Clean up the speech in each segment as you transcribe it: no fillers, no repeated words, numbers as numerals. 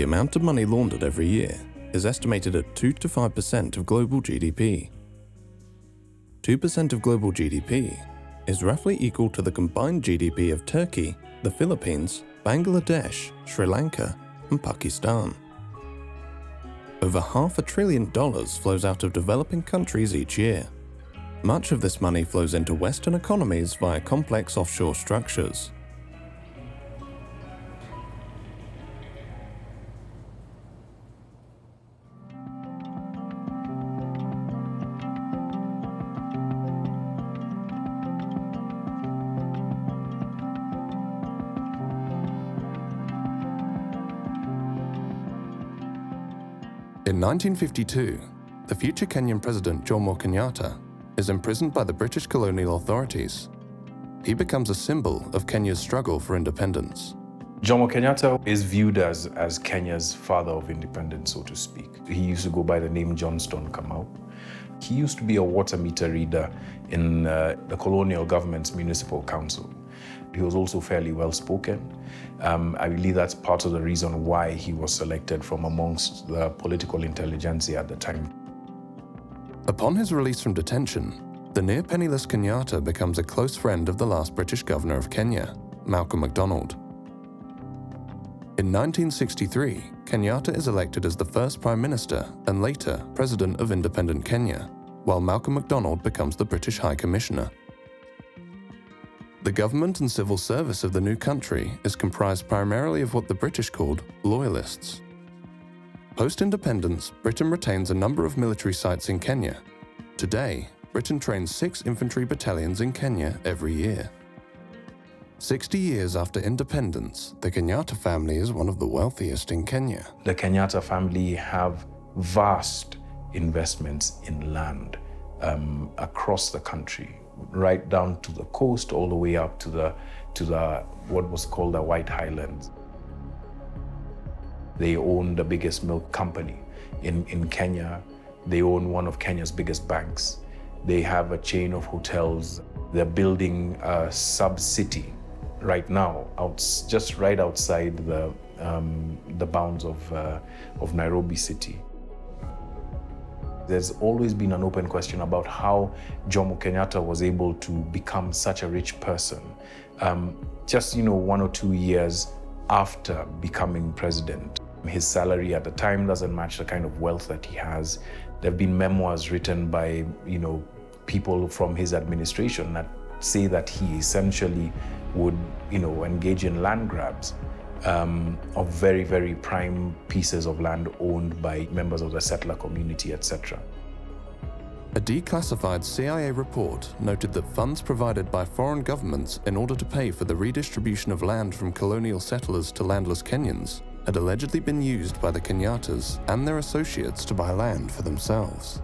The amount of money laundered every year is estimated at 2 to 5% of global GDP. 2% of global GDP is roughly equal to the combined GDP of Turkey, the Philippines, Bangladesh, Sri Lanka, and Pakistan. Over $500 billion flows out of developing countries each year. Much of this money flows into Western economies via complex offshore structures. In 1952, the future Kenyan president Jomo Kenyatta is imprisoned by the British colonial authorities. He becomes a symbol of Kenya's struggle for independence. Jomo Kenyatta is viewed as Kenya's father of independence, so to speak. He used to go by the name Johnston Kamau. He used to be a water meter reader in the colonial government's municipal council. He was also fairly well-spoken. I believe that's part of the reason why he was selected from amongst the political intelligentsia at the time. Upon his release from detention, the near-penniless Kenyatta becomes a close friend of the last British governor of Kenya, Malcolm MacDonald. In 1963, Kenyatta is elected as the first Prime Minister and later President of independent Kenya, while Malcolm MacDonald becomes the British High Commissioner. The government and civil service of the new country is comprised primarily of what the British called loyalists. Post-independence, Britain retains a number of military sites in Kenya. Today, Britain trains 6 infantry battalions in Kenya every year. 60 years after independence, the Kenyatta family is one of the wealthiest in Kenya. The Kenyatta family have vast investments in land across the country, right down to the coast, all the way up to the what was called the White Highlands. They own the biggest milk company in Kenya. They own one of Kenya's biggest banks. They have a chain of hotels. They're building a sub-city right now, just right outside the bounds of Nairobi city. There's always been an open question about how Jomo Kenyatta was able to become such a rich person. Just 1 or 2 years after becoming president. His salary at the time doesn't match the kind of wealth that he has. There have been memoirs written by, people from his administration that say that he essentially would, engage in land grabs of very, very prime pieces of land owned by members of the settler community, etc. A declassified CIA report noted that funds provided by foreign governments in order to pay for the redistribution of land from colonial settlers to landless Kenyans had allegedly been used by the Kenyattas and their associates to buy land for themselves.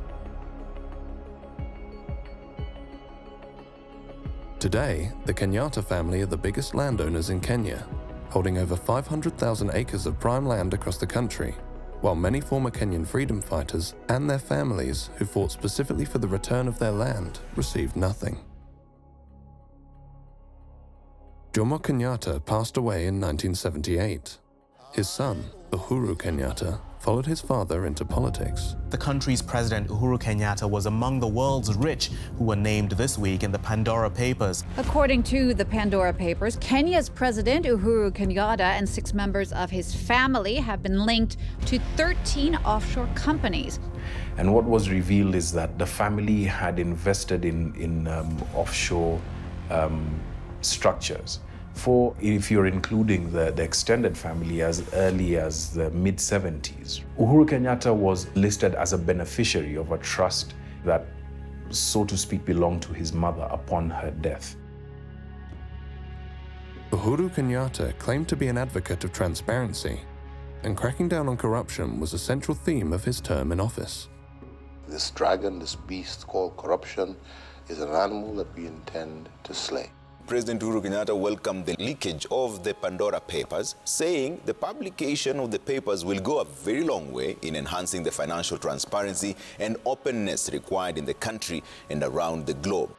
Today, the Kenyatta family are the biggest landowners in Kenya, holding over 500,000 acres of prime land across the country, while many former Kenyan freedom fighters and their families who fought specifically for the return of their land received nothing. Jomo Kenyatta passed away in 1978. His son, Uhuru Kenyatta, followed his father into politics. The country's president, Uhuru Kenyatta, was among the world's rich who were named this week in the Pandora Papers. According to the Pandora Papers, Kenya's president, Uhuru Kenyatta, and 6 members of his family have been linked to 13 offshore companies. And what was revealed is that the family had invested in offshore structures. If you're including the extended family, as early as the mid-70s. Uhuru Kenyatta was listed as a beneficiary of a trust that, so to speak, belonged to his mother upon her death. Uhuru Kenyatta claimed to be an advocate of transparency, and cracking down on corruption was a central theme of his term in office. This dragon, this beast called corruption, is an animal that we intend to slay. President Uhuru Kenyatta welcomed the leakage of the Pandora Papers, saying the publication of the papers will go a very long way in enhancing the financial transparency and openness required in the country and around the globe.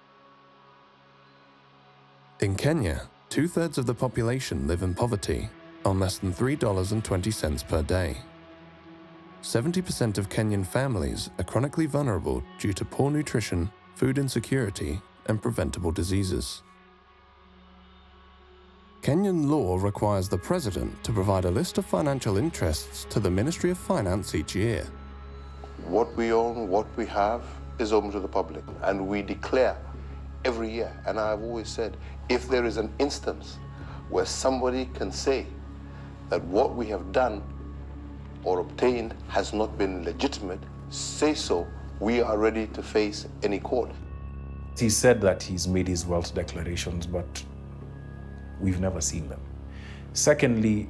In Kenya, 2/3 of the population live in poverty, on less than $3.20 per day. 70% of Kenyan families are chronically vulnerable due to poor nutrition, food insecurity, and preventable diseases. Kenyan law requires the president to provide a list of financial interests to the Ministry of Finance each year. What we own, what we have, is open to the public, and we declare every year. And I've always said, if there is an instance where somebody can say that what we have done or obtained has not been legitimate, say so. We are ready to face any court. He said that he's made his wealth declarations, but we've never seen them. Secondly,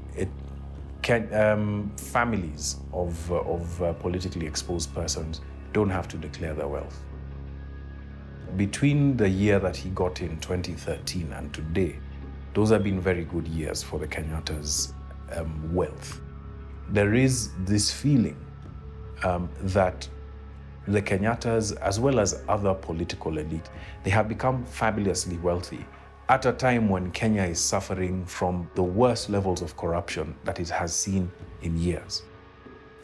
families of politically exposed persons don't have to declare their wealth. Between the year that he got in 2013 and today, those have been very good years for the Kenyatta's wealth. There is this feeling that the Kenyattas, as well as other political elite, they have become fabulously wealthy at a time when Kenya is suffering from the worst levels of corruption that it has seen in years.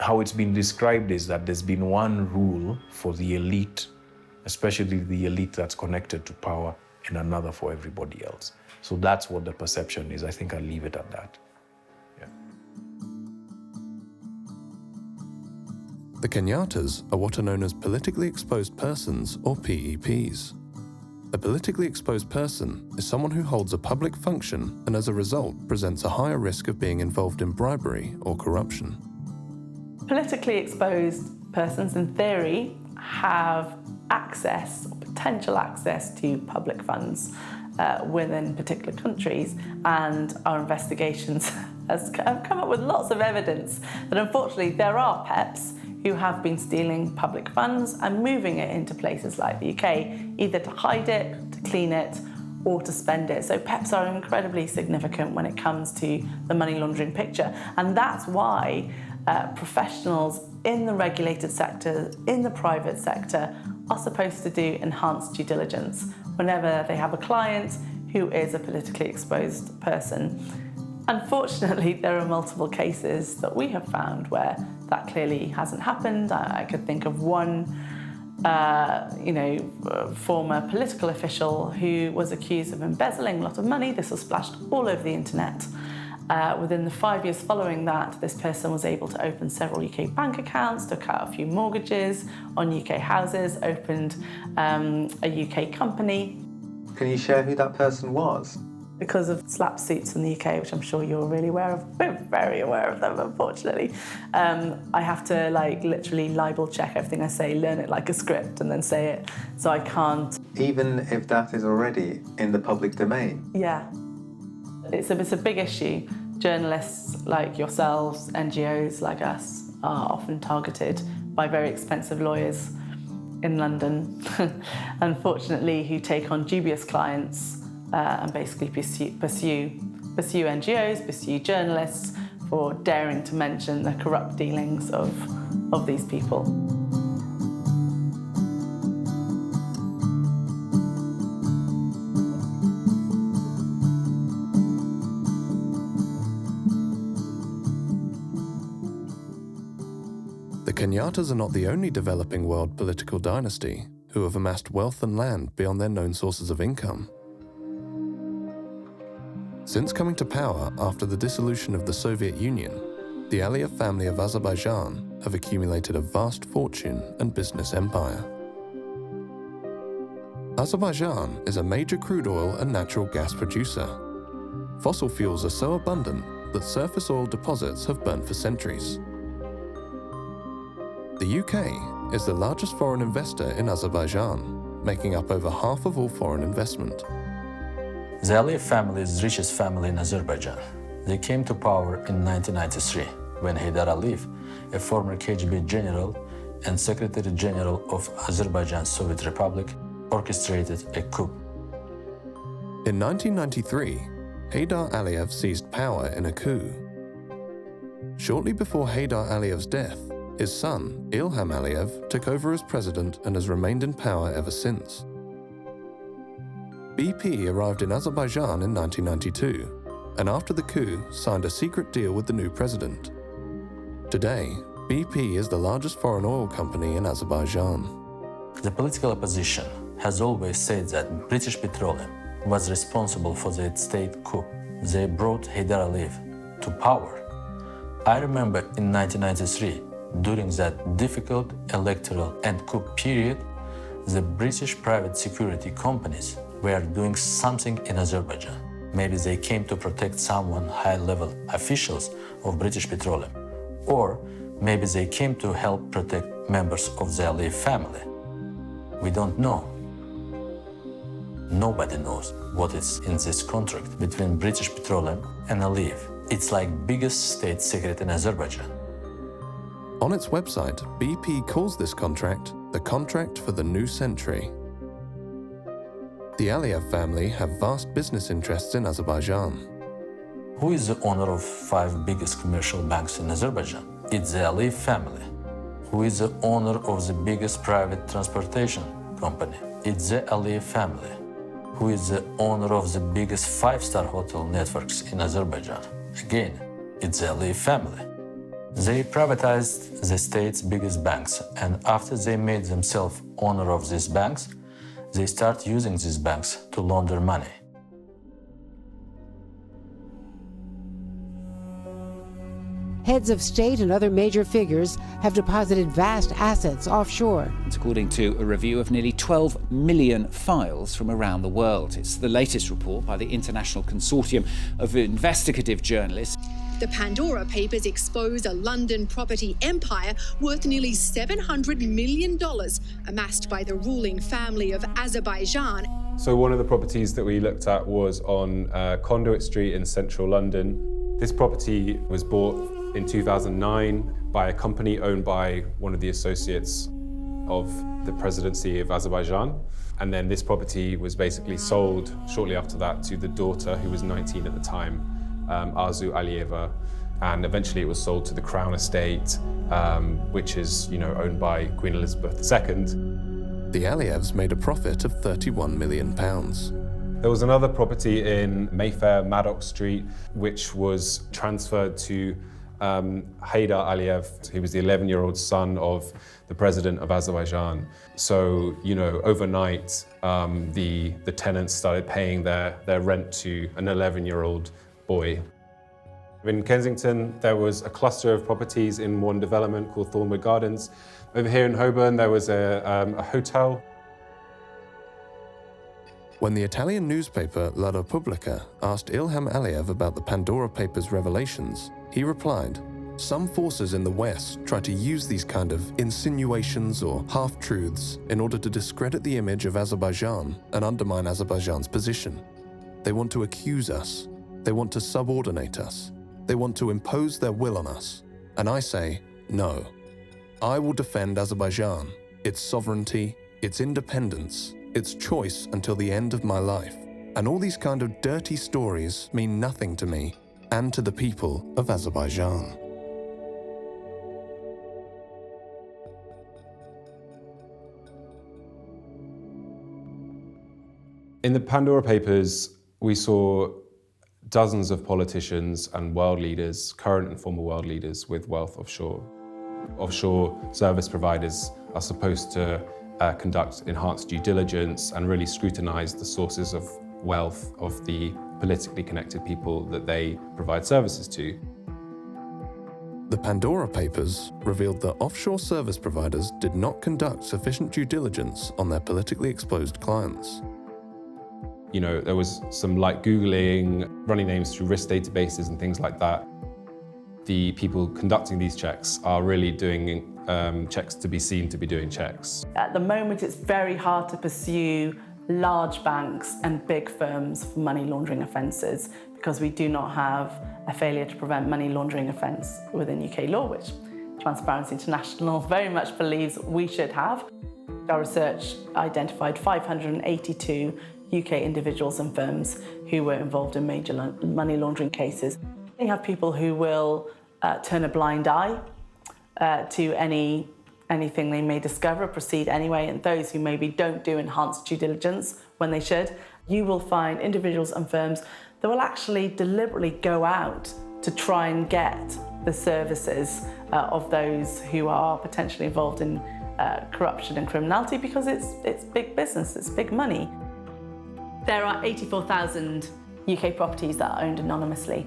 How it's been described is that there's been one rule for the elite, especially the elite that's connected to power, and another for everybody else. So that's what the perception is. I think I'll leave it at that. The Kenyattas are what are known as politically exposed persons, or PEPs. A politically exposed person is someone who holds a public function and as a result presents a higher risk of being involved in bribery or corruption. Politically exposed persons, in theory, have access, or potential access, to public funds within particular countries, and our investigations have come up with lots of evidence that unfortunately there are PEPs who have been stealing public funds and moving it into places like the UK, either to hide it, to clean it, or to spend it. So PEPs are incredibly significant when it comes to the money laundering picture. And that's why professionals in the regulated sector, in the private sector, are supposed to do enhanced due diligence whenever they have a client who is a politically exposed person. Unfortunately, there are multiple cases that we have found where that clearly hasn't happened. I could think of one, former political official who was accused of embezzling a lot of money. This was splashed all over the internet. Within the 5 years following that, this person was able to open several UK bank accounts, took out a few mortgages on UK houses, opened a UK company. Can you share who that person was? Because of slap suits in the UK, which I'm sure you're really aware of. We're very aware of them, unfortunately. I have to literally libel check everything I say, learn it like a script, and then say it, so I can't. Even if that is already in the public domain? Yeah. It's a big issue. Journalists like yourselves, NGOs like us, are often targeted by very expensive lawyers in London, unfortunately, who take on dubious clients and basically pursue NGOs, pursue journalists for daring to mention the corrupt dealings of these people. The Kenyattas are not the only developing world political dynasty who have amassed wealth and land beyond their known sources of income. Since coming to power after the dissolution of the Soviet Union, the Aliyev family of Azerbaijan have accumulated a vast fortune and business empire. Azerbaijan is a major crude oil and natural gas producer. Fossil fuels are so abundant that surface oil deposits have burnt for centuries. The UK is the largest foreign investor in Azerbaijan, making up over half of all foreign investment. The Aliyev family is the richest family in Azerbaijan. They came to power in 1993 when Heydar Aliyev, a former KGB general and Secretary General of Azerbaijan Soviet Republic, orchestrated a coup. In 1993, Heydar Aliyev seized power in a coup. Shortly before Heydar Aliyev's death, his son, Ilham Aliyev, took over as president and has remained in power ever since. BP arrived in Azerbaijan in 1992 and after the coup signed a secret deal with the new president. Today, BP is the largest foreign oil company in Azerbaijan. The political opposition has always said that British Petroleum was responsible for the state coup. They brought Haidar Aliyev to power. I remember in 1993, during that difficult electoral and coup period, the British private security companies were doing something in Azerbaijan. Maybe they came to protect someone high-level officials of British Petroleum, or maybe they came to help protect members of the Aliyev family. We don't know. Nobody knows what is in this contract between British Petroleum and Aliyev. It's like biggest state secret in Azerbaijan. On its website, BP calls this contract the contract for the new century. The Aliyev family have vast business interests in Azerbaijan. Who is the owner of 5 biggest commercial banks in Azerbaijan? It's the Aliyev family. Who is the owner of the biggest private transportation company? It's the Aliyev family. Who is the owner of the biggest 5-star hotel networks in Azerbaijan? Again, it's the Aliyev family. They privatized the state's biggest banks, and after they made themselves owner of these banks, they start using these banks to launder money. Heads of state and other major figures have deposited vast assets offshore. It's according to a review of nearly 12 million files from around the world. It's the latest report by the International Consortium of Investigative Journalists. The Pandora Papers expose a London property empire worth nearly $700 million amassed by the ruling family of Azerbaijan. So one of the properties that we looked at was on Conduit Street in central London. This property was bought in 2009 by a company owned by one of the associates of the presidency of Azerbaijan. And then this property was basically sold shortly after that to the daughter, who was 19 at the time, Arzu Aliyeva, and eventually it was sold to the Crown Estate, which is, owned by Queen Elizabeth II. The Aliyevs made a profit of £31 million. There was another property in Mayfair, Maddox Street, which was transferred to Haidar Aliyev, who was the 11-year-old son of the president of Azerbaijan. So, overnight, the tenants started paying their rent to an 11-year-old boy. In Kensington, there was a cluster of properties in one development called Thornwood Gardens. Over here in Holborn, there was a hotel. When the Italian newspaper La Repubblica asked Ilham Aliyev about the Pandora Papers' revelations, he replied, "Some forces in the West try to use these kind of insinuations or half-truths in order to discredit the image of Azerbaijan and undermine Azerbaijan's position. They want to accuse us. They want to subordinate us. They want to impose their will on us. And I say, no. I will defend Azerbaijan, its sovereignty, its independence, its choice until the end of my life. And all these kind of dirty stories mean nothing to me and to the people of Azerbaijan." In the Pandora Papers, we saw dozens of politicians and world leaders, current and former world leaders, with wealth offshore. Offshore service providers are supposed to conduct enhanced due diligence and really scrutinize the sources of wealth of the politically connected people that they provide services to. The Pandora Papers revealed that offshore service providers did not conduct sufficient due diligence on their politically exposed clients. There was some light Googling, running names through risk databases and things like that. The people conducting these checks are really doing checks to be seen to be doing checks. At the moment, it's very hard to pursue large banks and big firms for money laundering offences because we do not have a failure to prevent money laundering offence within UK law, which Transparency International very much believes we should have. Our research identified 582 UK individuals and firms who were involved in major money laundering cases. You have people who will turn a blind eye to anything they may discover, proceed anyway, and those who maybe don't do enhanced due diligence when they should. You will find individuals and firms that will actually deliberately go out to try and get the services of those who are potentially involved in corruption and criminality, because it's big business, it's big money. There are 84,000 UK properties that are owned anonymously.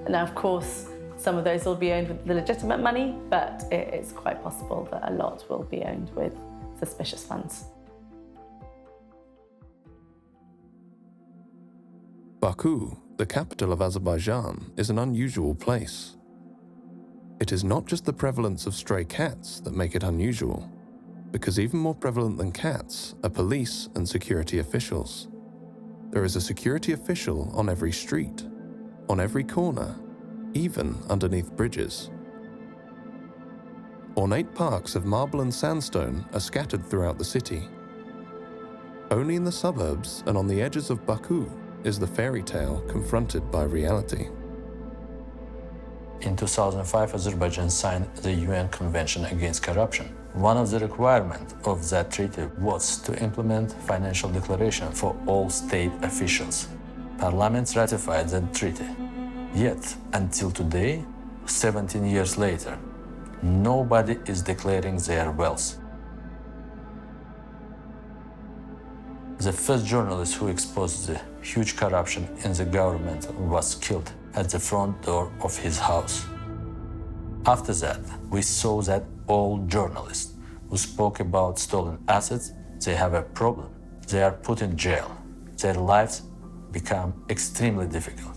Now, of course, some of those will be owned with the legitimate money, but it's quite possible that a lot will be owned with suspicious funds. Baku, the capital of Azerbaijan, is an unusual place. It is not just the prevalence of stray cats that make it unusual, because even more prevalent than cats are police and security officials. There is a security official on every street, on every corner, even underneath bridges. Ornate parks of marble and sandstone are scattered throughout the city. Only in the suburbs and on the edges of Baku is the fairy tale confronted by reality. In 2005, Azerbaijan signed the UN Convention Against Corruption. One of the requirements of that treaty was to implement financial declaration for all state officials. Parliament ratified that treaty. Yet, until today, 17 years later, nobody is declaring their wealth. The first journalist who exposed the huge corruption in the government was killed at the front door of his house. After that, we saw that all journalists who spoke about stolen assets, they have a problem. They are put in jail. Their lives become extremely difficult.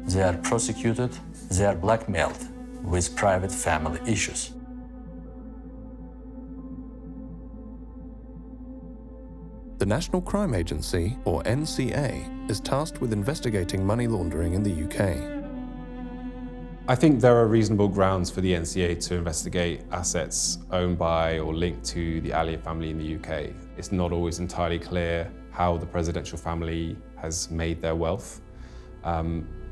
They are prosecuted, they are blackmailed with private family issues. The National Crime Agency, or NCA, is tasked with investigating money laundering in the UK. I think there are reasonable grounds for the NCA to investigate assets owned by or linked to the Aliyev family in the UK. It's not always entirely clear how the presidential family has made their wealth.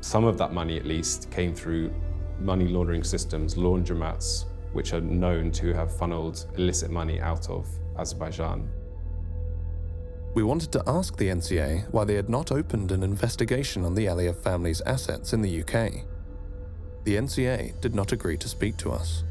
Some of that money, at least, came through money laundering systems, laundromats, which are known to have funneled illicit money out of Azerbaijan. We wanted to ask the NCA why they had not opened an investigation on the Aliyev family's assets in the UK. The NCA did not agree to speak to us.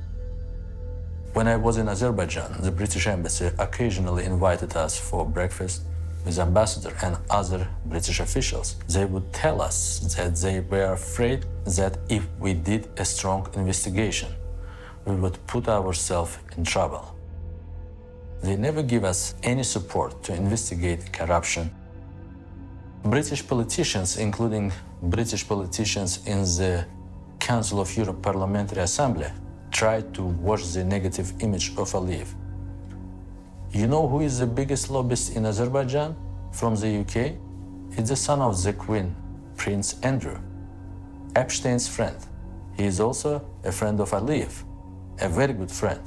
When I was in Azerbaijan, the British embassy occasionally invited us for breakfast with ambassador and other British officials. They would tell us that they were afraid that if we did a strong investigation, we would put ourselves in trouble. They never give us any support to investigate corruption. British politicians, including British politicians in the Council of Europe Parliamentary Assembly, tried to wash the negative image of Aliyev. You know who is the biggest lobbyist in Azerbaijan from the UK? It's the son of the Queen, Prince Andrew, Epstein's friend. He is also a friend of Aliyev, a very good friend.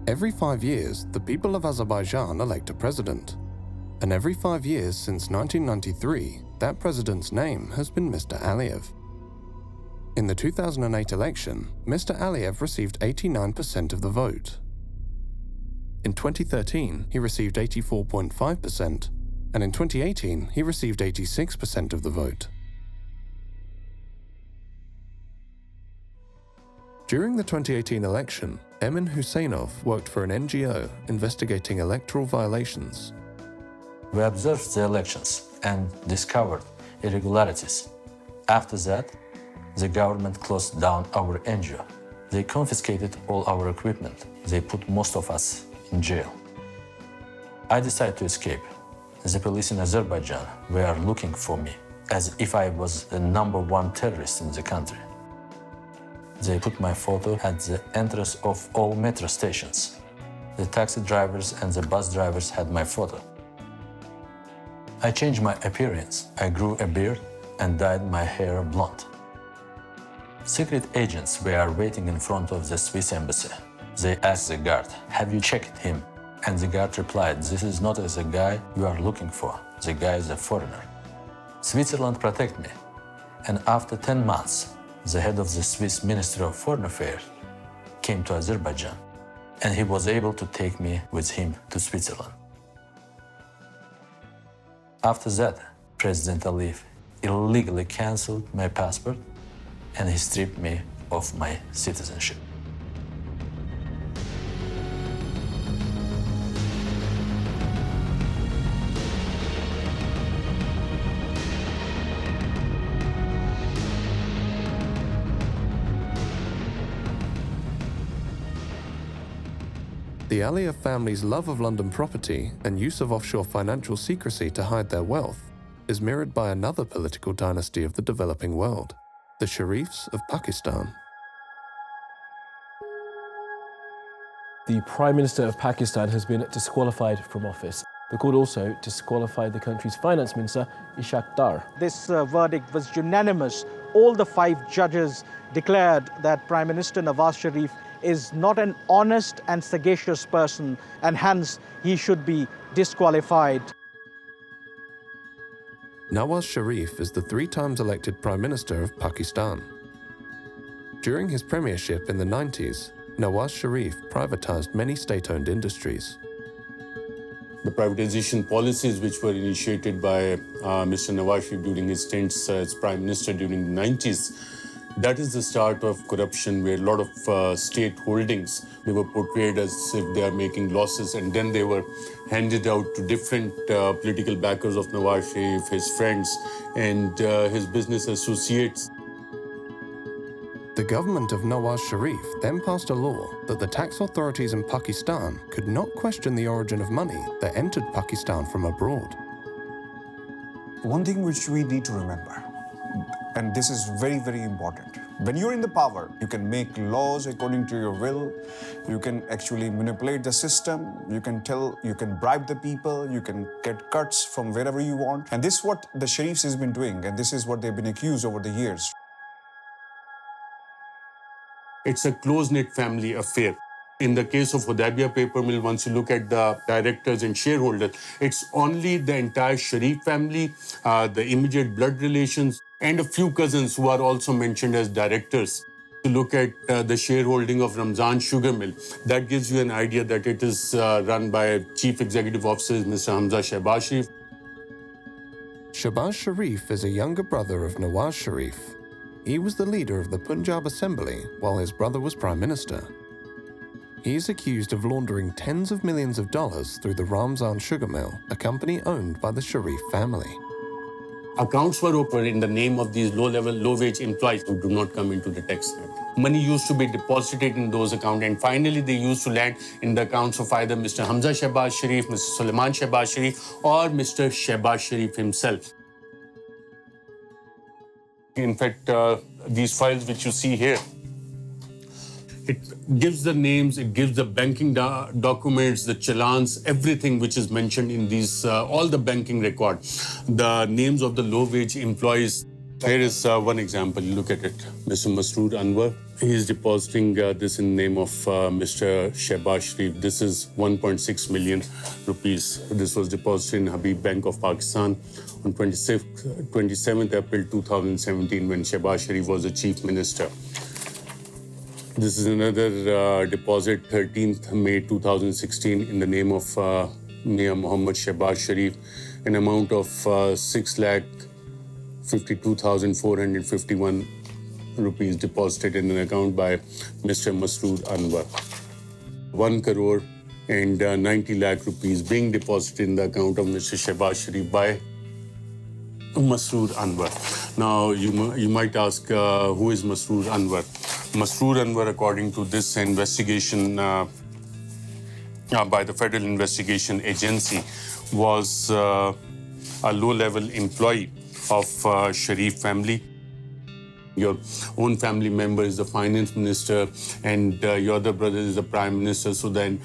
Every 5 years, the people of Azerbaijan elect a president. And every 5 years since 1993, that president's name has been Mr. Aliyev. In the 2008 election, Mr. Aliyev received 89% of the vote. In 2013, he received 84.5%, and in 2018, he received 86% of the vote. During the 2018 election, Emin Huseynov worked for an NGO investigating electoral violations. We observed the elections and discovered irregularities. After that, the government closed down our NGO. They confiscated all our equipment. They put most of us in jail. I decided to escape. The police in Azerbaijan were looking for me, as if I was the #1 terrorist in the country. They put my photo at the entrance of all metro stations. The taxi drivers and the bus drivers had my photo. I changed my appearance. I grew a beard and dyed my hair blonde. Secret agents were waiting in front of the Swiss embassy. They asked the guard, "Have you checked him?" And the guard replied, "This is not the guy you are looking for. The guy is a foreigner." Switzerland protected me. And after 10 months, the head of the Swiss Ministry of Foreign Affairs came to Azerbaijan, and he was able to take me with him to Switzerland. After that, President Aliyev illegally canceled my passport and he stripped me of my citizenship. The Aliyev family's love of London property and use of offshore financial secrecy to hide their wealth is mirrored by another political dynasty of the developing world, the Sharifs of Pakistan. The Prime Minister of Pakistan has been disqualified from office. The court also disqualified the country's finance minister, Ishaq Dar. This verdict was unanimous. All the 5 judges declared that Prime Minister Nawaz Sharif is not an honest and sagacious person, and hence he should be disqualified. Nawaz Sharif is the 3 times elected Prime Minister of Pakistan. During his premiership in the 90s, Nawaz Sharif privatized many state-owned industries. The privatization policies which were initiated by Mr. Nawaz Sharif during his stints as Prime Minister during the 90s, that is the start of corruption, where a lot of state holdings, they were portrayed as if they are making losses, and then they were handed out to different political backers of Nawaz Sharif, his friends, and his business associates. The government of Nawaz Sharif then passed a law that the tax authorities in Pakistan could not question the origin of money that entered Pakistan from abroad. One thing which we need to remember, and this is very, very important. When you're in the power, you can make laws according to your will. You can actually manipulate the system. You can bribe the people. You can get cuts from wherever you want. And this is what the Sharifs has been doing, and this is what they've been accused over the years. It's a close-knit family affair. In the case of Hudaybiyah paper mill, once you look at the directors and shareholders, it's only the entire Sharif family, the immediate blood relations, and a few cousins who are also mentioned as directors. To look at the shareholding of Ramzan Sugar Mill, that gives you an idea that it is run by Chief Executive Officer Mr. Hamza Shahbaz Sharif. Shahbaz Sharif is a younger brother of Nawaz Sharif. He was the leader of the Punjab Assembly while his brother was Prime Minister. He is accused of laundering tens of millions of dollars through the Ramzan Sugar Mill, a company owned by the Sharif family. Accounts were opened in the name of these low-level, low-wage employees who do not come into the tax net. Money used to be deposited in those accounts, and finally they used to land in the accounts of either Mr. Hamza Shahbaz Sharif, Mr. Sulaiman Shahbaz Sharif, or Mr. Shahbaz Sharif himself. In fact, these files which you see here, it gives the names, it gives the banking documents, the challans, everything which is mentioned in these, all the banking record, the names of the low-wage employees. Here is one example, look at it. Mr. Masroor Anwar, he is depositing this in the name of Mr. Shahbaz Sharif. This is 1.6 million rupees. This was deposited in Habib Bank of Pakistan on 27th April 2017 when Shahbaz Sharif was the Chief Minister. This is another deposit, 13th May 2016, in the name of Mia Muhammad Shahbaz Sharif, an amount of 6,52,451 rupees deposited in an account by Mr. Masroor Anwar. 1 crore and 90 lakh rupees being deposited in the account of Mr. Shahbaz Sharif by Masroor Anwar. Now, you might ask, who is Masroor Anwar? Masroor Anwar, according to this investigation by the Federal Investigation Agency, was a low-level employee of Sharif family. Your own family member is the finance minister, and your other brother is the prime minister. So then,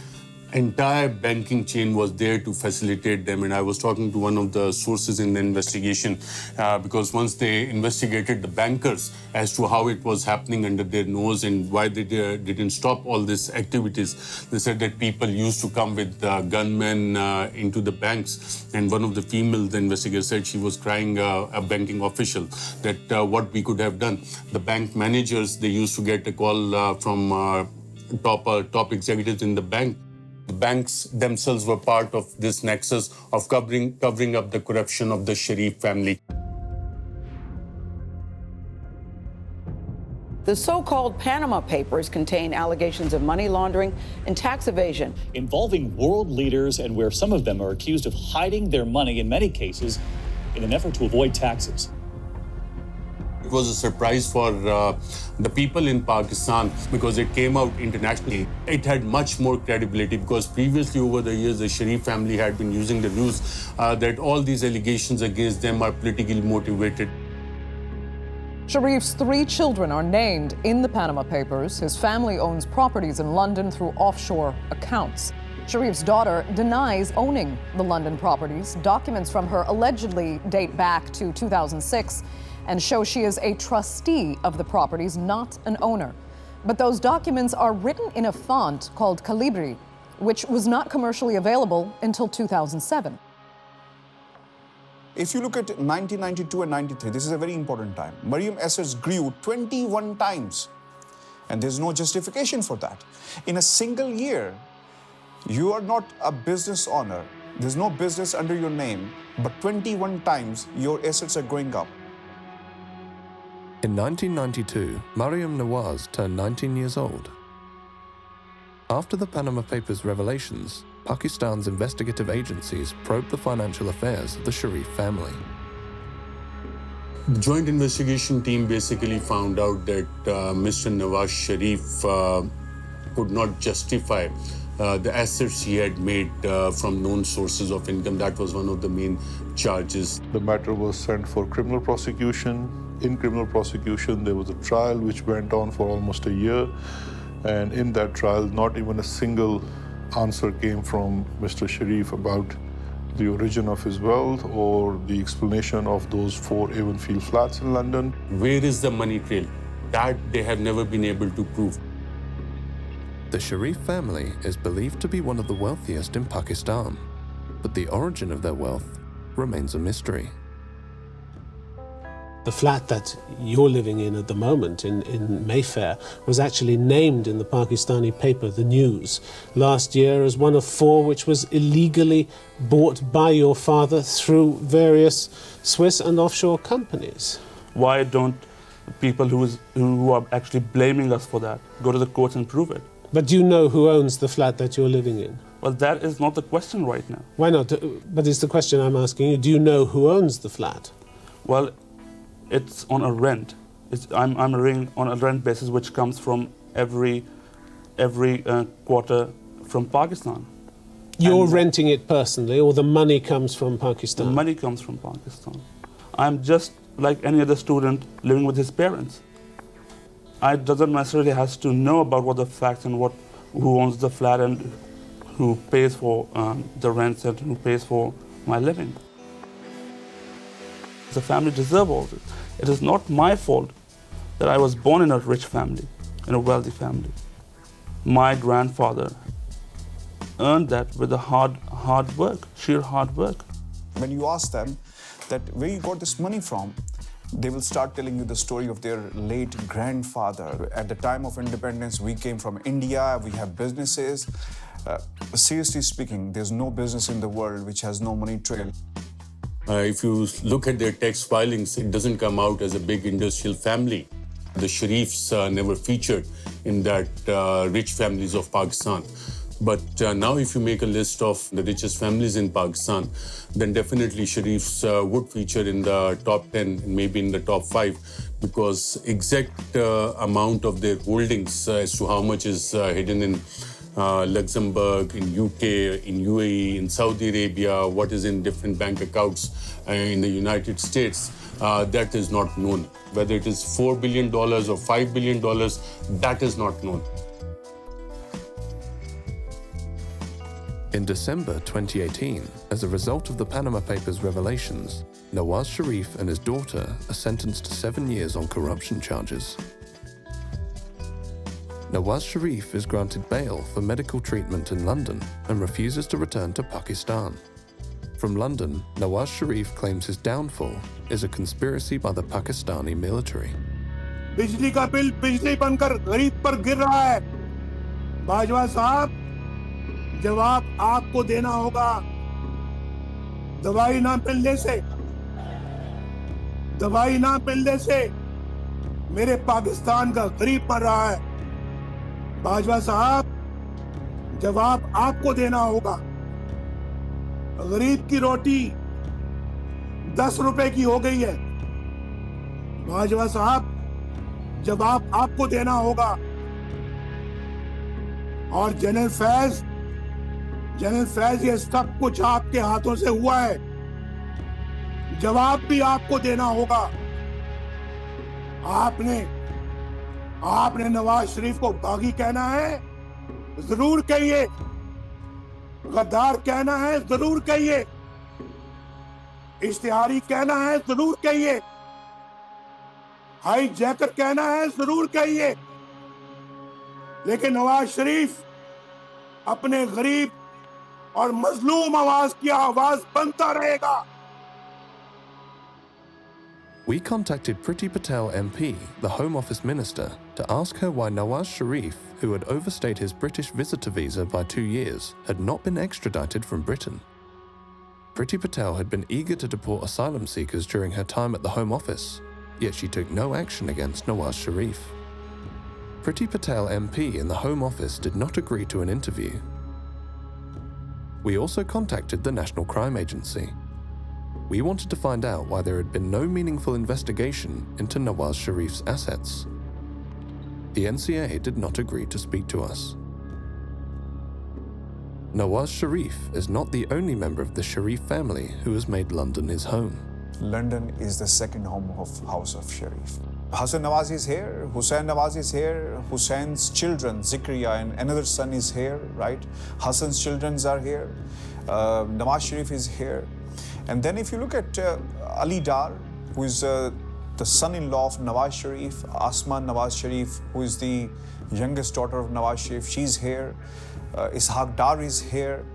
entire banking chain was there to facilitate them. And I was talking to one of the sources in the investigation because once they investigated the bankers as to how it was happening under their nose and why they didn't stop all these activities, they said that people used to come with gunmen into the banks. And one of the female investigators said she was crying a banking official that what we could have done. The bank managers, they used to get a call from top executives in the bank. The banks themselves were part of this nexus of covering up the corruption of the Sharif family. The so-called Panama Papers contain allegations of money laundering and tax evasion, involving world leaders and where some of them are accused of hiding their money in many cases in an effort to avoid taxes. It was a surprise for the people in Pakistan because it came out internationally. It had much more credibility because previously over the years, the Sharif family had been using the news that all these allegations against them are politically motivated. Sharif's 3 children are named in the Panama Papers. His family owns properties in London through offshore accounts. Sharif's daughter denies owning the London properties. Documents from her allegedly date back to 2006 and show she is a trustee of the properties, not an owner. But those documents are written in a font called Calibri, which was not commercially available until 2007. If you look at 1992 and 93, this is a very important time. Mariam assets grew 21 times, and there's no justification for that. In a single year, you are not a business owner. There's no business under your name, but 21 times your assets are going up. In 1992, Mariam Nawaz turned 19 years old. After the Panama Papers revelations, Pakistan's investigative agencies probed the financial affairs of the Sharif family. The joint investigation team basically found out that Mr. Nawaz Sharif could not justify the assets he had made from known sources of income. That was one of the main charges. The matter was sent for criminal prosecution. In criminal prosecution, there was a trial which went on for almost a year. And in that trial, not even a single answer came from Mr. Sharif about the origin of his wealth or the explanation of those 4 Avonfield flats in London. Where is the money trail? That they have never been able to prove. The Sharif family is believed to be one of the wealthiest in Pakistan, but the origin of their wealth remains a mystery. The flat that you're living in at the moment in Mayfair was actually named in the Pakistani paper, The News, last year as one of 4 which was illegally bought by your father through various Swiss and offshore companies. Why don't people who are actually blaming us for that go to the courts and prove it? But do you know who owns the flat that you're living in? Well, that is not the question right now. Why not? But it's the question I'm asking you. Do you know who owns the flat? Well, it's on a rent. I'm renting on a rent basis, which comes from every quarter from Pakistan. You're renting it personally, or the money comes from Pakistan? The money comes from Pakistan. I'm just like any other student living with his parents. I doesn't necessarily have to know about what the facts and who owns the flat and who pays for the rents and who pays for my living. The family deserves all this. It is not my fault that I was born in a rich family, in a wealthy family. My grandfather earned that with a hard work, sheer hard work. When you ask them that where you got this money from, they will start telling you the story of their late grandfather. At the time of independence, we came from India, we have businesses. Seriously speaking, there's no business in the world which has no money trail. If you look at their tax filings, it doesn't come out as a big industrial family. The Sharifs never featured in that rich families of Pakistan. But now if you make a list of the richest families in Pakistan, then definitely Sharifs would feature in the top 10, maybe in the top 5, because exact amount of their holdings as to how much is hidden in Luxembourg, in UK, in UAE, in Saudi Arabia, what is in different bank accounts in the United States, that is not known. Whether it is $4 billion or $5 billion, that is not known. In December 2018, as a result of the Panama Papers revelations, Nawaz Sharif and his daughter are sentenced to 7 years on corruption charges. Nawaz Sharif is granted bail for medical treatment in London and refuses to return to Pakistan. From London, Nawaz Sharif claims his downfall is a conspiracy by the Pakistani military. बिजली का bill बिजली बनकर गरीब पर गिर रहा है। बाजवा साहब, जवाब आपको देना होगा। दवाई ना मिलने से मेरे पाकिस्तान का गरीब मर रहा है। बाजवा साहब, जवाब आपको देना होगा। गरीब की रोटी 10 रुपए की हो गई है। बाजवा साहब, जवाब आपको देना होगा। और जनरल फैज, ये सब कुछ आपके हाथों से हुआ है। जवाब भी आपको देना होगा। आपने नवाज शरीफ को बागी कहना है, जरूर कहिए। गद्दार कहना है, जरूर कहिए। इश्तिहारी कहना है, जरूर कहिए। हाई जैकर कहना है, जरूर कहिए। लेकिन नवाज शरीफ अपने गरीब और मजलूम आवाज की आवाज बनता रहेगा। We contacted Priti Patel MP, the Home Office Minister, to ask her why Nawaz Sharif, who had overstayed his British visitor visa by 2 years, had not been extradited from Britain. Priti Patel had been eager to deport asylum seekers during her time at the Home Office, yet she took no action against Nawaz Sharif. Priti Patel MP in the Home Office did not agree to an interview. We also contacted the National Crime Agency. We wanted to find out why there had been no meaningful investigation into Nawaz Sharif's assets. The NCA did not agree to speak to us. Nawaz Sharif is not the only member of the Sharif family who has made London his home. London is the second home of House of Sharif. Hassan Nawaz is here, Hussein Nawaz is here, Hussein's children, Zikriya and another son is here, right? Hassan's children are here, Nawaz Sharif is here. And then if you look at Ali Dar, who is the son-in-law of Nawaz Sharif, Asman Nawaz Sharif, who is the youngest daughter of Nawaz Sharif, she's here. Ishaq Dar is here.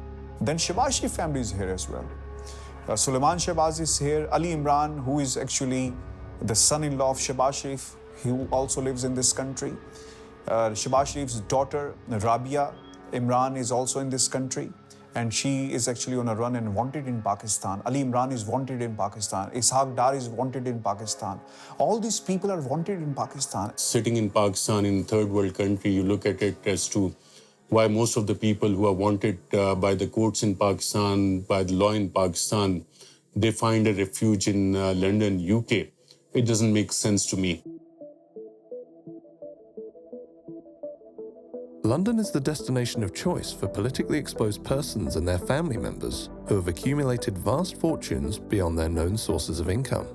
Then Shahbaz Sharif family is here as well. Sulaiman Shahbaz is here. Ali Imran, who is actually the son-in-law of Shahbaz Sharif, who also lives in this country. Shahbaz Sharif's daughter, Rabia Imran, is also in this country. And she is actually on a run and wanted in Pakistan. Ali Imran is wanted in Pakistan. Ishaq Dar is wanted in Pakistan. All these people are wanted in Pakistan. Sitting in Pakistan, in third world country, you look at it as to why most of the people who are wanted by the courts in Pakistan, by the law in Pakistan, they find a refuge in London, UK. It doesn't make sense to me. London is the destination of choice for politically exposed persons and their family members who have accumulated vast fortunes beyond their known sources of income.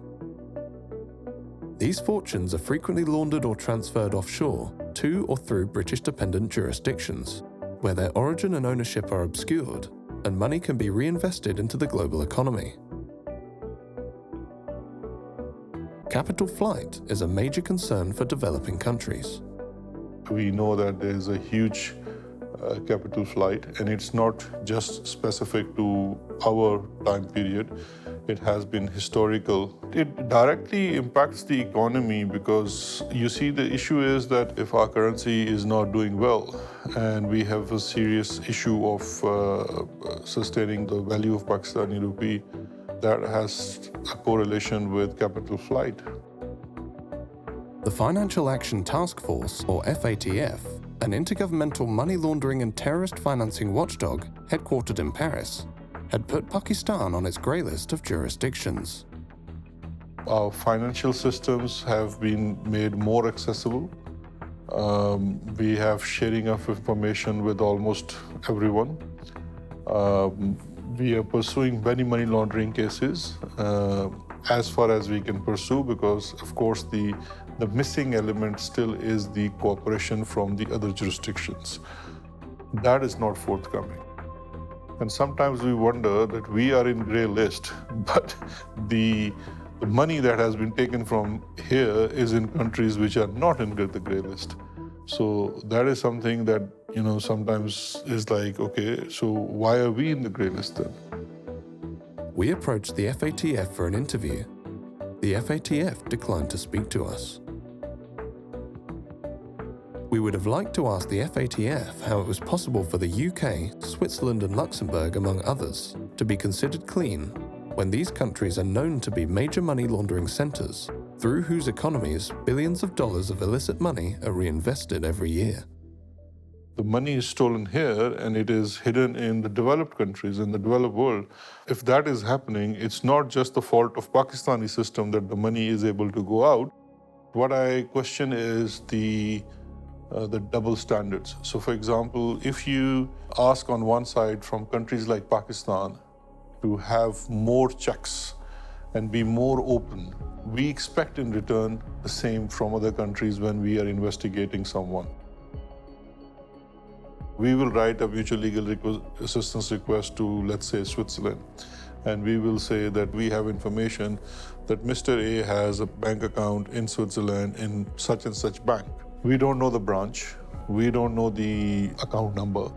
These fortunes are frequently laundered or transferred offshore to or through British dependent jurisdictions, where their origin and ownership are obscured and money can be reinvested into the global economy. Capital flight is a major concern for developing countries. We know that there is a huge capital flight, and it's not just specific to our time period. It has been historical. It directly impacts the economy because you see the issue is that if our currency is not doing well and we have a serious issue of sustaining the value of Pakistani rupee, that has a correlation with capital flight. The Financial Action Task Force, or FATF, an intergovernmental money laundering and terrorist financing watchdog headquartered in Paris, had put Pakistan on its grey list of jurisdictions. Our financial systems have been made more accessible. We have sharing of information with almost everyone. We are pursuing many money laundering cases as far as we can pursue because, of course, the missing element still is the cooperation from the other jurisdictions. That is not forthcoming. And sometimes we wonder that we are in grey list, but the money that has been taken from here is in countries which are not in the grey list. So that is something that, sometimes is like, okay, so why are we in the grey list then? We approached the FATF for an interview. The FATF declined to speak to us. We would have liked to ask the FATF how it was possible for the UK, Switzerland and Luxembourg, among others, to be considered clean when these countries are known to be major money laundering centres, through whose economies billions of dollars of illicit money are reinvested every year. The money is stolen here and it is hidden in the developed countries, in the developed world. If that is happening, it's not just the fault of Pakistani system that the money is able to go out. What I question is the double standards. So for example, if you ask on one side from countries like Pakistan to have more checks and be more open, we expect in return the same from other countries when we are investigating someone. We will write a mutual legal assistance request to, let's say, Switzerland, and we will say that we have information that Mr. A has a bank account in Switzerland in such and such bank. We don't know the branch, we don't know the account number,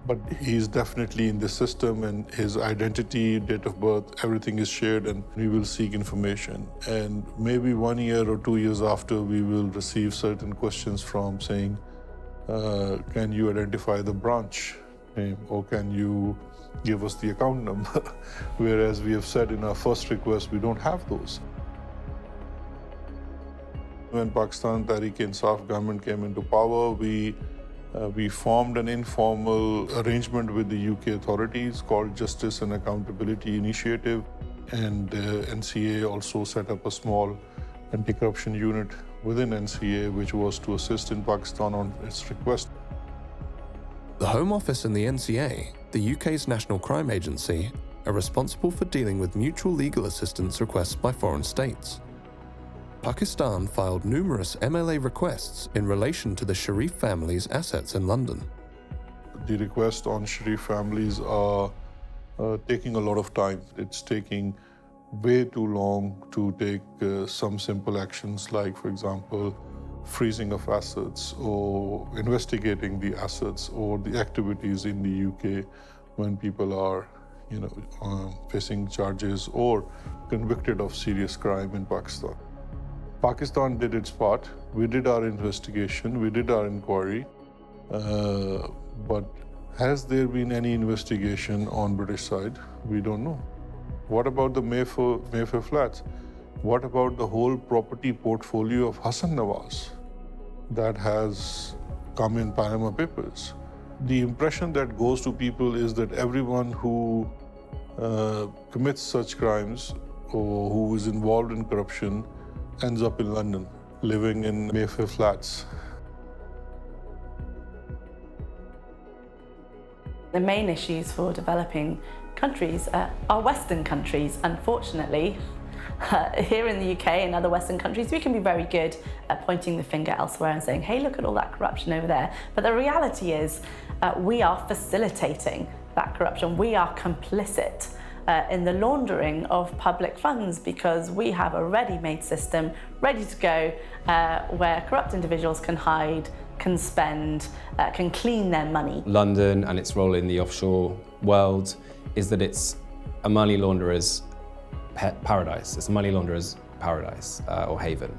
but he's definitely in the system and his identity, date of birth, everything is shared, and we will seek information. And maybe 1 year or 2 years after, we will receive certain questions from saying, can you identify the branch name, or can you give us the account number? Whereas we have said in our first request, we don't have those. When Pakistan Tehreek-e-Insaf government came into power, we formed an informal arrangement with the UK authorities called Justice and Accountability Initiative, and NCA also set up a small anti-corruption unit within NCA, which was to assist in Pakistan on its request. The Home Office and the NCA, the UK's national crime agency, are responsible for dealing with mutual legal assistance requests by foreign states. Pakistan filed numerous MLA requests in relation to the Sharif family's assets in London. The requests on Sharif families are taking a lot of time. It's taking way too long to take some simple actions like, for example, freezing of assets or investigating the assets or the activities in the UK when people are, facing charges or convicted of serious crime in Pakistan. Pakistan did its part. We did our investigation, we did our inquiry, but has there been any investigation on British side? We don't know. What about the Mayfair flats? What about the whole property portfolio of Hassan Nawaz that has come in Panama Papers? The impression that goes to people is that everyone who commits such crimes or who is involved in corruption ends up in London, living in Mayfair flats. The main issues for developing countries are Western countries. Unfortunately, here in the UK and other Western countries, we can be very good at pointing the finger elsewhere and saying, hey, look at all that corruption over there. But the reality is we are facilitating that corruption. We are complicit in the laundering of public funds because we have a ready-made system ready to go where corrupt individuals can hide, can spend, can clean their money. London and its role in the offshore world is that it's a money launderer's paradise. It's a money launderer's paradise or haven.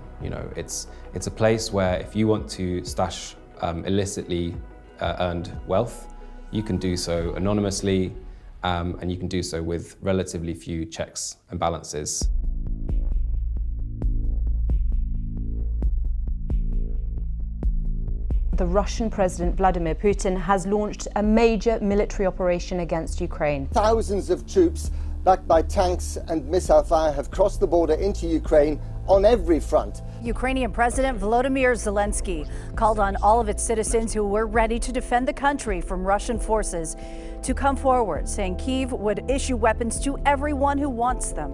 It's a place where if you want to stash illicitly earned wealth, you can do so anonymously, and you can do so with relatively few checks and balances. The Russian President Vladimir Putin has launched a major military operation against Ukraine. Thousands of troops, backed by tanks and missile fire, have crossed the border into Ukraine on every front. Ukrainian President Volodymyr Zelensky called on all of its citizens who were ready to defend the country from Russian forces to come forward, saying Kyiv would issue weapons to everyone who wants them.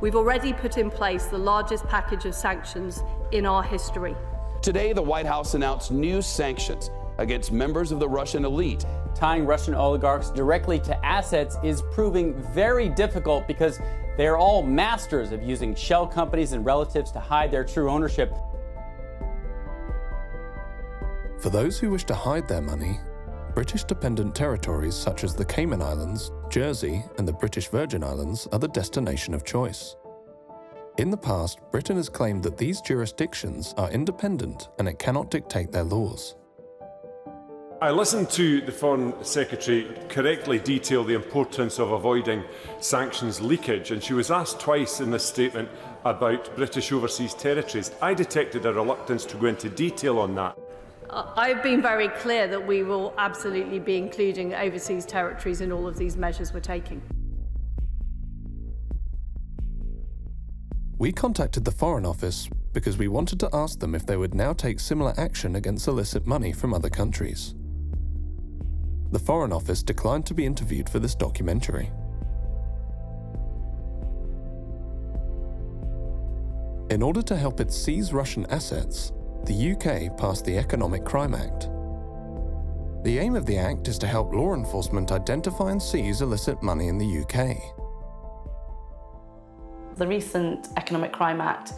We've already put in place the largest package of sanctions in our history. Today, the White House announced new sanctions against members of the Russian elite. Tying Russian oligarchs directly to assets is proving very difficult because they are all masters of using shell companies and relatives to hide their true ownership. For those who wish to hide their money, British-dependent territories such as the Cayman Islands, Jersey, and the British Virgin Islands are the destination of choice. In the past, Britain has claimed that these jurisdictions are independent and it cannot dictate their laws. I listened to the Foreign Secretary correctly detail the importance of avoiding sanctions leakage, and she was asked twice in this statement about British overseas territories. I detected a reluctance to go into detail on that. I've been very clear that we will absolutely be including overseas territories in all of these measures we're taking. We contacted the Foreign Office because we wanted to ask them if they would now take similar action against illicit money from other countries. The Foreign Office declined to be interviewed for this documentary. In order to help it seize Russian assets, the UK passed the Economic Crime Act. The aim of the Act is to help law enforcement identify and seize illicit money in the UK. The recent Economic Crime Act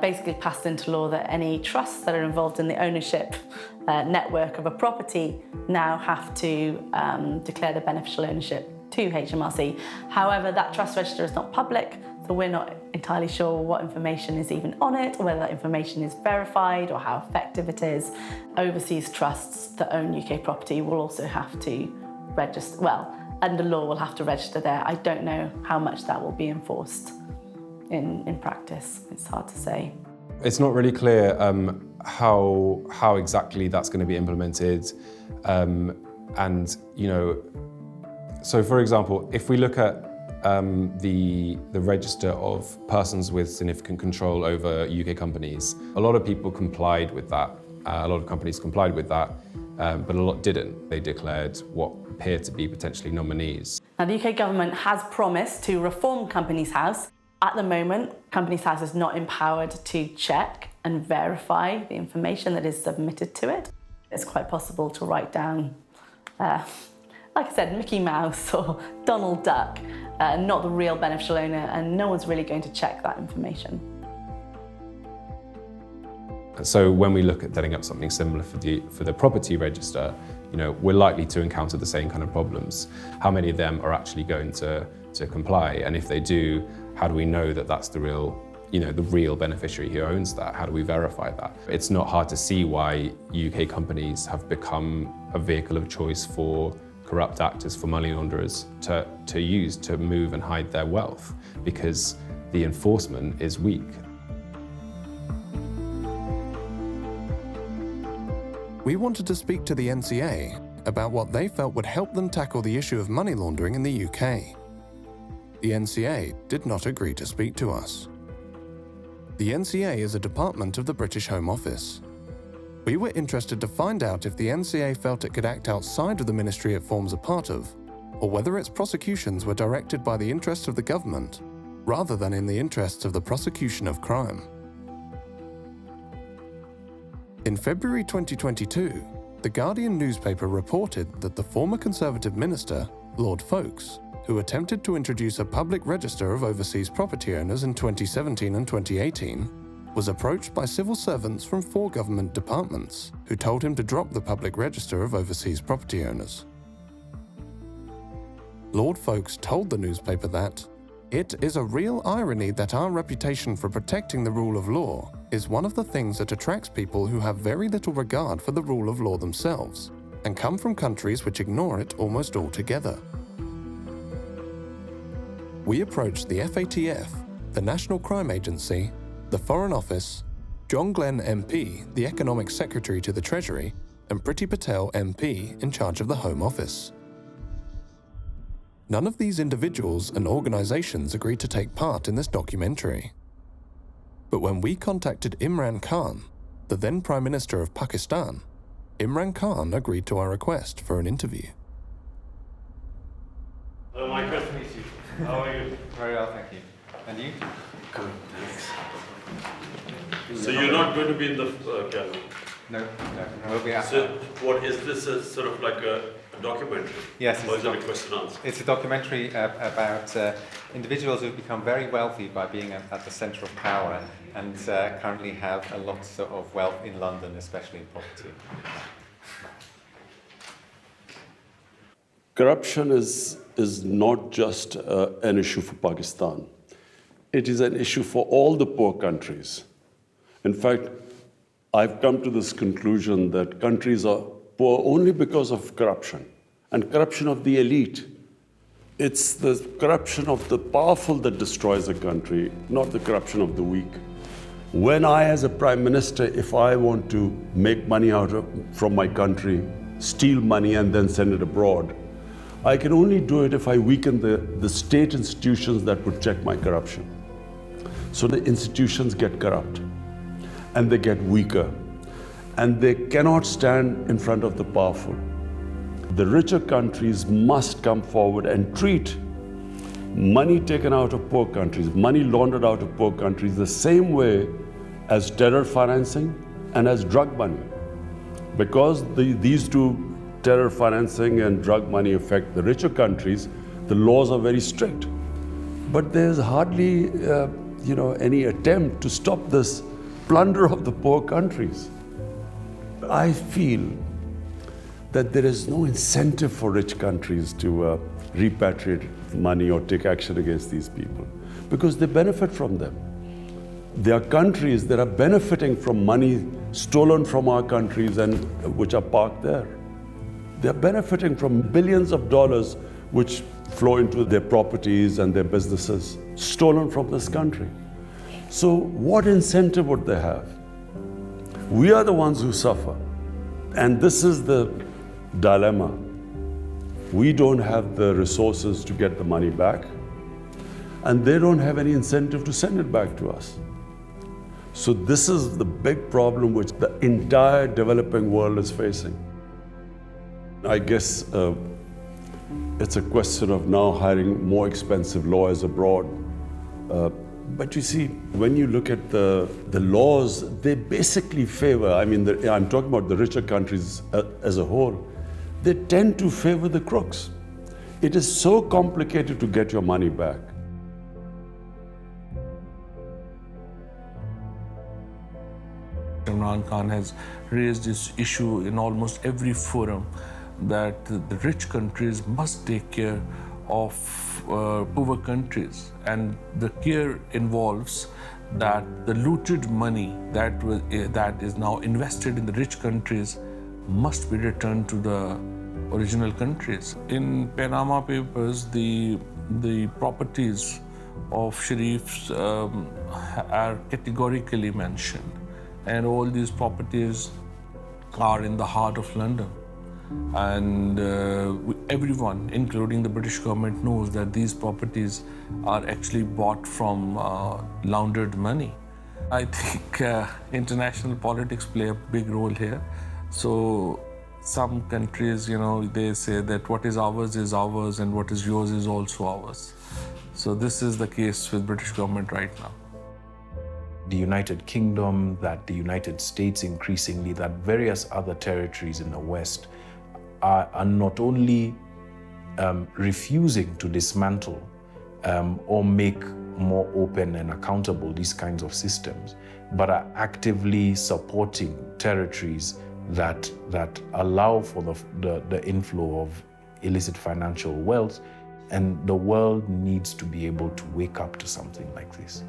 basically passed into law that any trusts that are involved in the ownership network of a property now have to declare the beneficial ownership to HMRC. However, that trust register is not public, so we're not entirely sure what information is even on it, or whether that information is verified or how effective it is. Overseas trusts that own UK property will also have to register, well, under law will have to register there. I don't know how much that will be enforced in practice. It's hard to say. It's not really clear how exactly that's going to be implemented, and so for example, if we look at the register of persons with significant control over UK companies, a lot of people complied with that. A lot of companies complied with that, but a lot didn't. They declared what appeared to be potentially nominees. Now, the UK government has promised to reform Companies House. At the moment, Companies House is not empowered to check and verify the information that is submitted to it. It's quite possible to write down, like I said, Mickey Mouse or Donald Duck, not the real beneficial owner, and no one's really going to check that information. So when we look at setting up something similar for the property register, we're likely to encounter the same kind of problems. How many of them are actually going to comply? And if they do, how do we know that that's the real beneficiary who owns that? How do we verify that? It's not hard to see why UK companies have become a vehicle of choice for corrupt actors, for money launderers to use to move and hide their wealth, because the enforcement is weak. We wanted to speak to the NCA about what they felt would help them tackle the issue of money laundering in the UK. The NCA did not agree to speak to us. The NCA is a department of the British Home Office. We were interested to find out if the NCA felt it could act outside of the ministry it forms a part of, or whether its prosecutions were directed by the interests of the government, rather than in the interests of the prosecution of crime. In February 2022, The Guardian newspaper reported that the former Conservative minister, Lord Folkes, who attempted to introduce a public register of overseas property owners in 2017 and 2018, was approached by civil servants from 4 government departments who told him to drop the public register of overseas property owners. Lord Folkes told the newspaper that it is a real irony that our reputation for protecting the rule of law is one of the things that attracts people who have very little regard for the rule of law themselves and come from countries which ignore it almost altogether. We approached the FATF, the National Crime Agency, the Foreign Office, John Glenn MP, the Economic Secretary to the Treasury, and Priti Patel MP in charge of the Home Office. None of these individuals and organisations agreed to take part in this documentary. But when we contacted Imran Khan, the then Prime Minister of Pakistan, Imran Khan agreed to our request for an interview. Hello, Michael. Nice to meet you. How are you? Very well, thank you. And you? Good, thanks. So you're not going to be in the gallery? No, we'll be out. So what is this sort of like a documentary? Yes, or is it a question and answer? It's a documentary about individuals who've become very wealthy by being at the centre of power and currently have a lot of wealth in London, especially in property. Corruption is not just an issue for Pakistan. it is an issue for all the poor countries. In fact, I've come to this conclusion that countries are poor only because of corruption, and corruption of the elite. It's the corruption of the powerful that destroys a country, not the corruption of the weak. When I, as a prime minister, if I want to make money from my country, steal money and then send it abroad, I can only do it if I weaken the state institutions that would check my corruption. So the institutions get corrupt, and they get weaker, and they cannot stand in front of the powerful. The richer countries must come forward and treat money taken out of poor countries, money laundered out of poor countries, the same way as terror financing and as drug money. Because these two, terror financing and drug money, affect the richer countries, the laws are very strict. But there's hardly any attempt to stop this plunder of the poor countries. I feel that there is no incentive for rich countries to repatriate money or take action against these people, because they benefit from them. There are countries that are benefiting from money stolen from our countries and which are parked there. They're benefiting from billions of dollars which flow into their properties and their businesses, stolen from this country. So what incentive would they have? We are the ones who suffer. And this is the dilemma. We don't have the resources to get the money back, and they don't have any incentive to send it back to us. So this is the big problem which the entire developing world is facing. I guess it's a question of now hiring more expensive lawyers abroad. But you see, when you look at the laws, they basically favor, I'm talking about the richer countries as a whole, they tend to favor the crooks. It is so complicated to get your money back. Imran Khan has raised this issue in almost every forum that the rich countries must take care of poor countries, and the care involves that the looted money that is now invested in the rich countries must be returned to the original countries. In Panama Papers, the properties of Sharifs are categorically mentioned, and all these properties are in the heart of London. And everyone, including the British government, knows that these properties are actually bought from laundered money. I think international politics play a big role here. So some countries, they say that what is ours and what is yours is also ours. So this is the case with British government right now. The United Kingdom, that the United States increasingly, that various other territories in the West are not only refusing to dismantle or make more open and accountable these kinds of systems, but are actively supporting territories that allow for the inflow of illicit financial wealth. And the world needs to be able to wake up to something like this.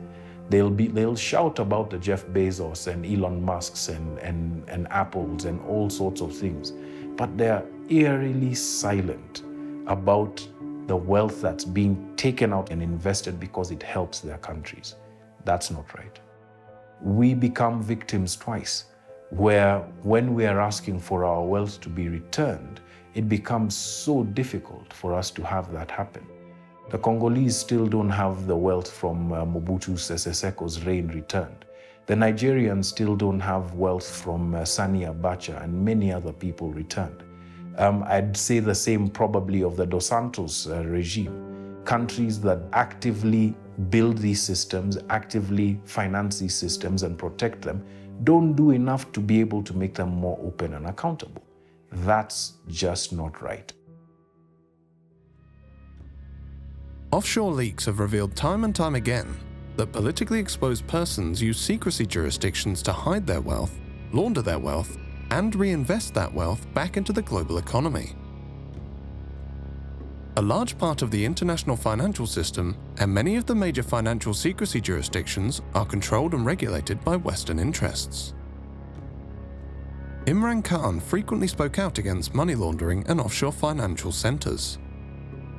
They'll shout about the Jeff Bezos and Elon Musks and Apples and all sorts of things, but they're eerily silent about the wealth that's being taken out and invested because it helps their countries. That's not right. We become victims twice, where when we are asking for our wealth to be returned, it becomes so difficult for us to have that happen. The Congolese still don't have the wealth from Mobutu Sese Seko's reign returned. The Nigerians still don't have wealth from Sani Abacha and many other people returned. I'd say the same probably of the Dos Santos regime. Countries that actively build these systems, actively finance these systems and protect them, don't do enough to be able to make them more open and accountable. That's just not right. Offshore leaks have revealed time and time again that politically exposed persons use secrecy jurisdictions to hide their wealth, launder their wealth, and reinvest that wealth back into the global economy. A large part of the international financial system and many of the major financial secrecy jurisdictions are controlled and regulated by Western interests. Imran Khan frequently spoke out against money laundering and offshore financial centres.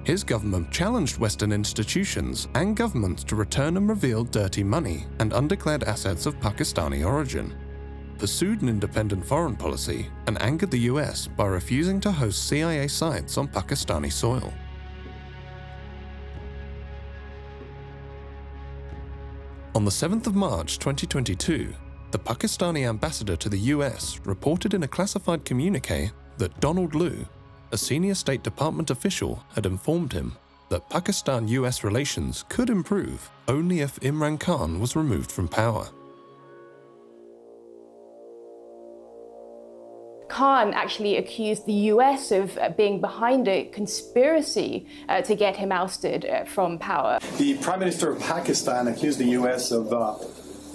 His government challenged Western institutions and governments to return and reveal dirty money and undeclared assets of Pakistani origin, pursued an independent foreign policy, and angered the US by refusing to host CIA sites on Pakistani soil. On the 7th of March 2022, the Pakistani ambassador to the US reported in a classified communique that Donald Lu, a senior State Department official, had informed him that Pakistan-US relations could improve only if Imran Khan was removed from power. Khan actually accused the US of being behind a conspiracy to get him ousted from power. The Prime Minister of Pakistan accused the US of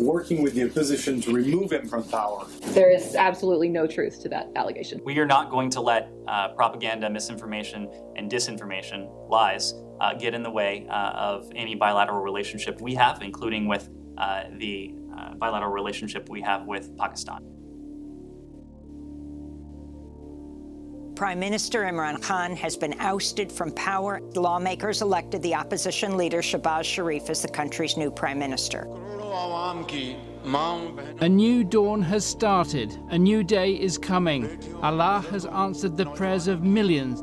working with the opposition to remove him from power. There is absolutely no truth to that allegation. We are not going to let propaganda, misinformation, and disinformation, lies, get in the way of any bilateral relationship we have, including with the bilateral relationship we have with Pakistan. Prime Minister Imran Khan has been ousted from power. Lawmakers elected the opposition leader Shahzad Sharif as the country's new prime minister. A new dawn has started. A new day is coming. Allah has answered the prayers of millions.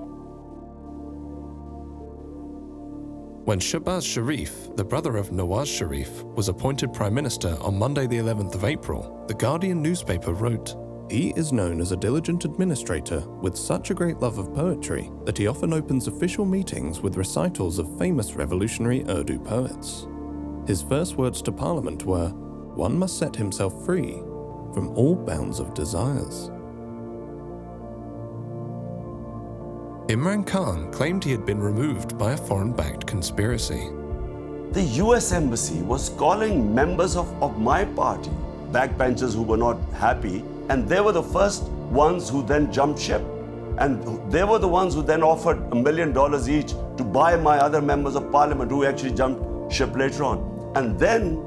When Shahzad Sharif, the brother of Nawaz Sharif, was appointed prime minister on Monday the 11th of April, the Guardian newspaper wrote, "He is known as a diligent administrator with such a great love of poetry that he often opens official meetings with recitals of famous revolutionary Urdu poets. His first words to Parliament were, 'One must set himself free from all bounds of desires.'" Imran Khan claimed he had been removed by a foreign-backed conspiracy. The US Embassy was calling members of my party, backbenchers who were not happy, and they were the first ones who then jumped ship. And they were the ones who then offered $1 million each to buy my other members of parliament who actually jumped ship later on. And then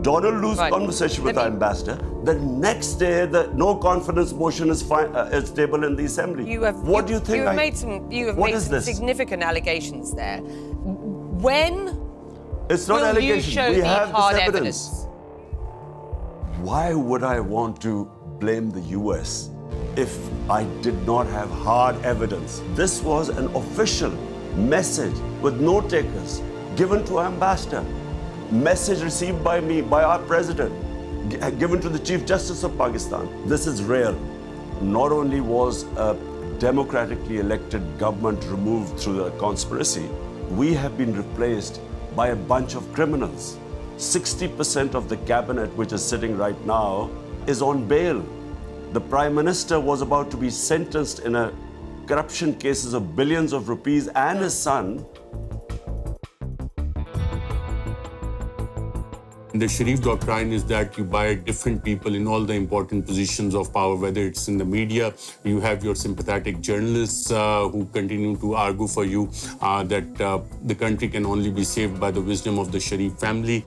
Donald Lu's conversation with our ambassador, the next day the no confidence motion is tabled in the assembly. What do you think? You have made some significant allegations there. When it's not will allegations. You show we the have hard this evidence? Why would I want to blame the US if I did not have hard evidence? This was an official message with note takers given to our ambassador, message received by me, by our president, given to the Chief Justice of Pakistan. This is real. Not only was a democratically elected government removed through the conspiracy, we have been replaced by a bunch of criminals. 60% of the cabinet, which is sitting right now, is on bail. The Prime Minister was about to be sentenced in a corruption cases of billions of rupees, and his son. The Sharif doctrine is that you buy different people in all the important positions of power, whether it's in the media, you have your sympathetic journalists who continue to argue for you that the country can only be saved by the wisdom of the Sharif family.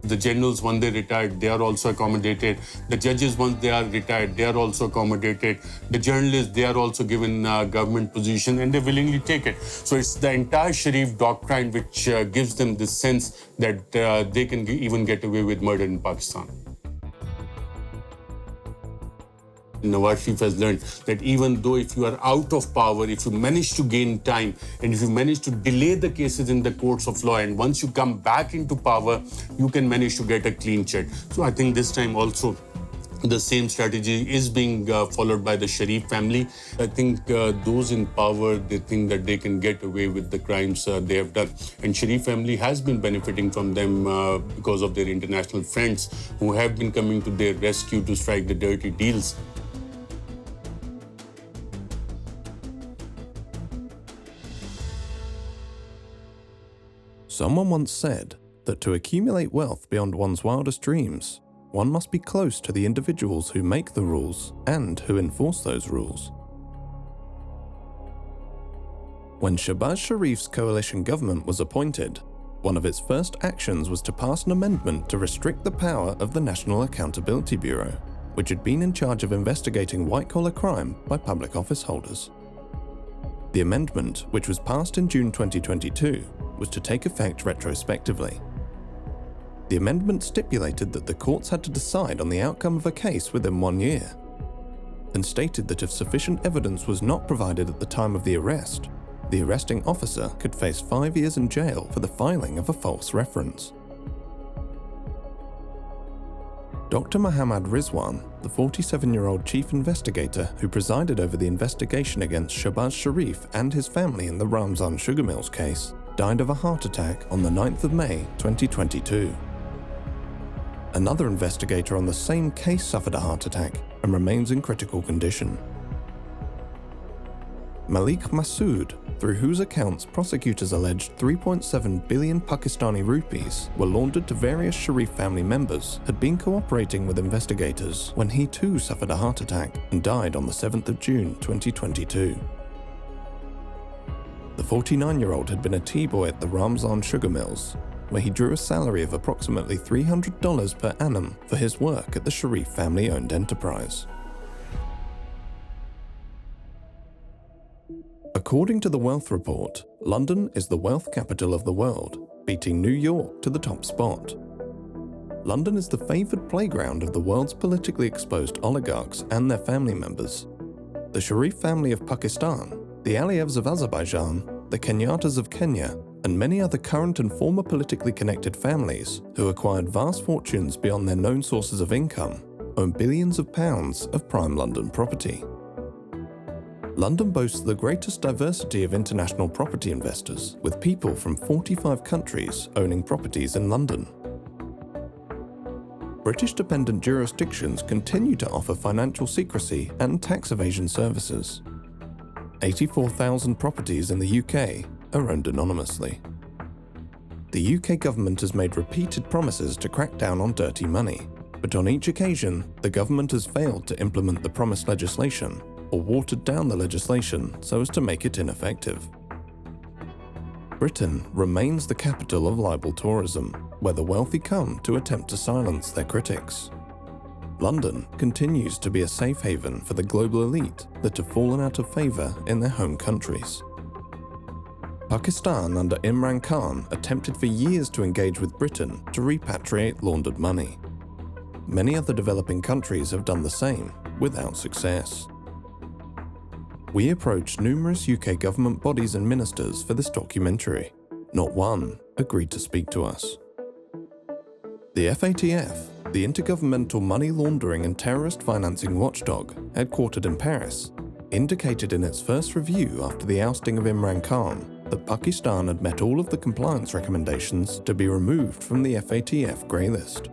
The generals, when they retired, they are also accommodated. The judges, once they are retired, they are also accommodated. The journalists, they are also given government position and they willingly take it. So it's the entire Sharif doctrine which gives them this sense that they can even get away with murder in Pakistan. Nawaz Sharif has learned that even though if you are out of power, if you manage to gain time, and if you manage to delay the cases in the courts of law, and once you come back into power, you can manage to get a clean check. So I think this time also, the same strategy is being followed by the Sharif family. I think those in power, they think that they can get away with the crimes they have done. And Sharif family has been benefiting from them because of their international friends who have been coming to their rescue to strike the dirty deals. Someone once said that to accumulate wealth beyond one's wildest dreams, one must be close to the individuals who make the rules and who enforce those rules. When Shahbaz Sharif's coalition government was appointed, one of its first actions was to pass an amendment to restrict the power of the National Accountability Bureau, which had been in charge of investigating white-collar crime by public office holders. The amendment, which was passed in June 2022, was to take effect retrospectively. The amendment stipulated that the courts had to decide on the outcome of a case within 1 year, and stated that if sufficient evidence was not provided at the time of the arrest, the arresting officer could face 5 years in jail for the filing of a false reference. Dr. Mohammad Rizwan, the 47-year-old chief investigator who presided over the investigation against Shahbaz Sharif and his family in the Ramzan sugar mills case, died of a heart attack on the 9th of May 2022. Another investigator on the same case suffered a heart attack and remains in critical condition. Malik Masood, through whose accounts prosecutors alleged 3.7 billion Pakistani rupees were laundered to various Sharif family members, had been cooperating with investigators when he too suffered a heart attack and died on the 7th of June 2022. The 49-year-old had been a tea boy at the Ramzan sugar mills, where he drew a salary of approximately $300 per annum for his work at the Sharif family-owned enterprise. According to the Wealth Report, London is the wealth capital of the world, beating New York to the top spot. London is the favoured playground of the world's politically exposed oligarchs and their family members. The Sharif family of Pakistan, the Aliyevs of Azerbaijan, the Kenyattas of Kenya, and many other current and former politically connected families who acquired vast fortunes beyond their known sources of income own billions of pounds of prime London property. London boasts the greatest diversity of international property investors, with people from 45 countries owning properties in London. British-dependent jurisdictions continue to offer financial secrecy and tax evasion services. 84,000 properties in the UK are owned anonymously. The UK government has made repeated promises to crack down on dirty money, but on each occasion, the government has failed to implement the promised legislation or watered down the legislation so as to make it ineffective. Britain remains the capital of libel tourism, where the wealthy come to attempt to silence their critics. London continues to be a safe haven for the global elite that have fallen out of favour in their home countries. Pakistan under Imran Khan attempted for years to engage with Britain to repatriate laundered money. Many other developing countries have done the same, without success. We approached numerous UK government bodies and ministers for this documentary. Not one agreed to speak to us. The FATF, the Intergovernmental Money Laundering and Terrorist Financing Watchdog, headquartered in Paris, indicated in its first review after the ousting of Imran Khan that Pakistan had met all of the compliance recommendations to be removed from the FATF grey list.